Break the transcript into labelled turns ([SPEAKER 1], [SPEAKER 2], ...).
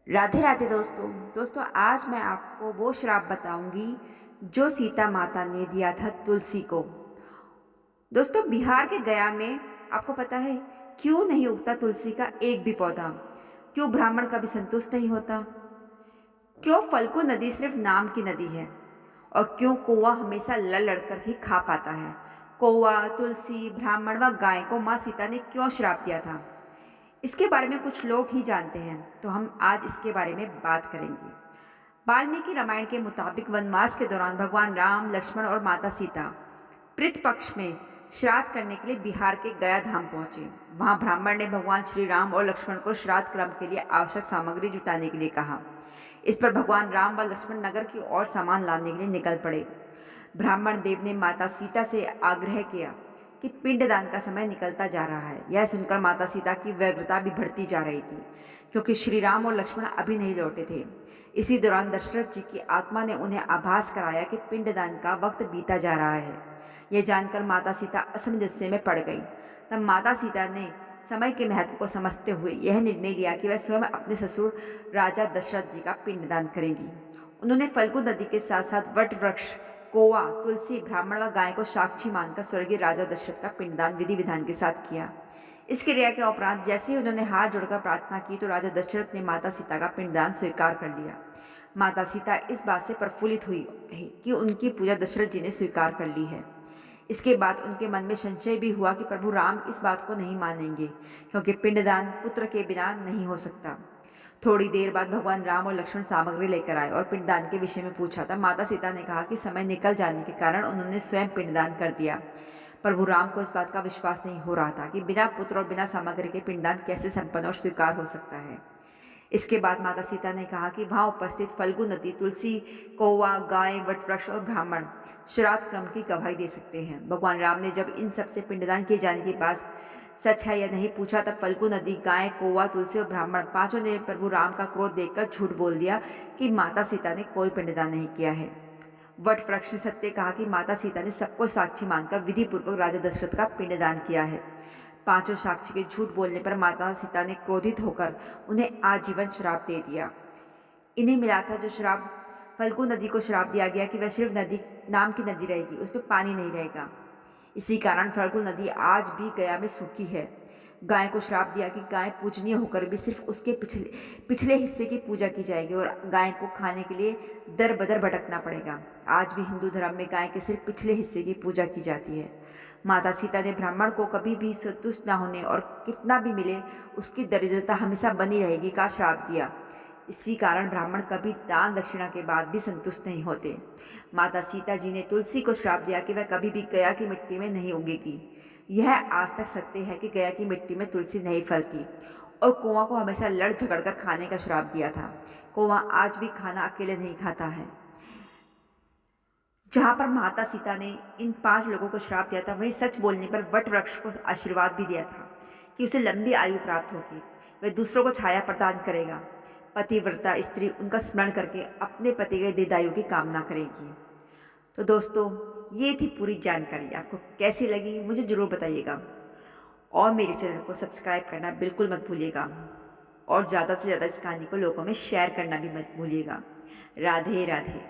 [SPEAKER 1] राधे राधे दोस्तों आज मैं आपको वो श्राप बताऊंगी जो सीता माता ने दिया था तुलसी को। दोस्तों बिहार के गया में आपको पता है क्यों नहीं उगता तुलसी का एक भी पौधा? क्यों ब्राह्मण कभी संतुष्ट नहीं होता? क्यों फल्गु नदी सिर्फ नाम की नदी है? और क्यों कौवा हमेशा लड़ लड़ कर ही खा पाता है? कौवा, तुलसी, ब्राह्मण व गाय को माँ सीता ने क्यों श्राप दिया था? इसके बारे में कुछ लोग ही जानते हैं, तो हम आज इसके बारे में बात करेंगे। वाल्मीकि रामायण के मुताबिक वनवास के दौरान भगवान राम, लक्ष्मण और माता सीता पितृ पक्ष में श्राद्ध करने के लिए बिहार के गया धाम पहुंचे। वहां ब्राह्मण ने भगवान श्री राम और लक्ष्मण को श्राद्ध क्रम के लिए आवश्यक सामग्री जुटाने के लिए कहा। इस पर भगवान राम व लक्ष्मण नगर की ओर सामान लाने के लिए निकल पड़े। ब्राह्मण देव ने माता सीता से आग्रह किया कि पिंडदान का समय निकलता जा रहा है। यह सुनकर माता सीता की व्यग्रता भी बढ़ती जा रही थी, क्योंकि श्री राम और लक्ष्मण अभी नहीं लौटे थे। इसी दौरान दशरथ जी की आत्मा ने उन्हें आभास कराया कि पिंडदान का वक्त बीता जा रहा है। यह जानकर माता सीता असमंजस्य में पड़ गई। तब माता सीता ने समय के महत्व को समझते हुए यह निर्णय लिया कि वह स्वयं अपने ससुर राजा दशरथ जी का पिंडदान करेंगी। उन्होंने फल्गु नदी के साथ साथ वट वृक्ष, कौवा, तुलसी, ब्राह्मण व गाय को साक्षी मानकर स्वर्गीय राजा दशरथ का पिंडदान विधि विधान के साथ किया। इस क्रिया के उपरांत जैसे ही उन्होंने हाथ जोड़कर प्रार्थना की तो राजा दशरथ ने माता सीता का पिंडदान स्वीकार कर लिया। माता सीता इस बात से प्रफुल्लित हुई कि उनकी पूजा दशरथ जी ने स्वीकार कर ली है। इसके बाद उनके मन में संशय भी हुआ कि प्रभु राम इस बात को नहीं मानेंगे, क्योंकि पिंडदान पुत्र के बिना नहीं हो सकता। थोड़ी देर बाद भगवान राम और लक्ष्मण सामग्री लेकर आए और पिंडदान के विषय में पूछा। था माता सीता ने कहा कि समय निकल जाने के कारण उन्होंने स्वयं पिंडदान कर दिया। प्रभु राम को इस बात का विश्वास नहीं हो रहा था कि बिना पुत्र और बिना सामग्री के पिंडदान कैसे संपन्न और स्वीकार हो सकता है। इसके बाद माता सीता ने कहा कि वहां उपस्थित फल्गु नदी, तुलसी, कौवा, गाय, वटवृक्ष और ब्राह्मण श्राद्ध क्रम की गवाही दे सकते हैं। भगवान राम ने जब इन सब से पिंडदान किए जाने के बाद सच है या नहीं पूछा, तब फल्गु नदी, गाय, कौवा, तुलसी और ब्राह्मण पांचों ने प्रभु राम का क्रोध देखकर झूठ बोल दिया कि माता सीता ने कोई पिंडदान नहीं किया है। वट वृक्ष ने सत्य कहा कि माता सीता ने सबको साक्षी मानकर विधि पूर्वक राजा दशरथ का पिंडदान किया है। पांचों साक्षी के झूठ बोलने पर माता सीता ने क्रोधित होकर उन्हें आजीवन श्राप दे दिया। इन्हें मिला था जो श्राप फल्गु नदी को श्राप दिया गया कि वह सिर्फ नदी नाम की नदी रहेगी, उसमें पानी नहीं रहेगा। इसी कारण फल्गु नदी आज भी गया में सूखी है। गाय को श्राप दिया कि गाय पूजनीय होकर भी सिर्फ उसके पिछले पिछले हिस्से की पूजा की जाएगी और गाय को खाने के लिए दर बदर भटकना पड़ेगा। आज भी हिंदू धर्म में गाय के सिर्फ पिछले हिस्से की पूजा की जाती है। माता सीता ने ब्राह्मण को कभी भी संतुष्ट न होने और कितना भी मिले उसकी दरिद्रता हमेशा बनी रहेगी का श्राप दिया। इसी कारण ब्राह्मण कभी दान दक्षिणा के बाद भी संतुष्ट नहीं होते। माता सीता जी ने तुलसी को श्राप दिया कि वह कभी भी गया की मिट्टी में नहीं उगेगी। यह आज तक सत्य है कि गया की मिट्टी में तुलसी नहीं फलती। और कौवा को हमेशा लड़ झगड़ कर खाने का श्राप दिया था। कौवा आज भी खाना अकेले नहीं खाता है। जहाँ पर माता सीता ने इन 5 लोगों को श्राप दिया था, वहीं सच बोलने पर वट वृक्ष को आशीर्वाद भी दिया था कि उसे लंबी आयु प्राप्त होगी, वह दूसरों को छाया प्रदान करेगा। पतिव्रता स्त्री उनका स्मरण करके अपने पति के दीर्घायु की कामना करेगी। तो दोस्तों ये थी पूरी जानकारी। आपको कैसी लगी मुझे ज़रूर बताइएगा, और मेरे चैनल को सब्सक्राइब करना बिल्कुल मत भूलिएगा, और ज़्यादा से ज़्यादा इस कहानी को लोगों में शेयर करना भी मत भूलिएगा। राधे राधे।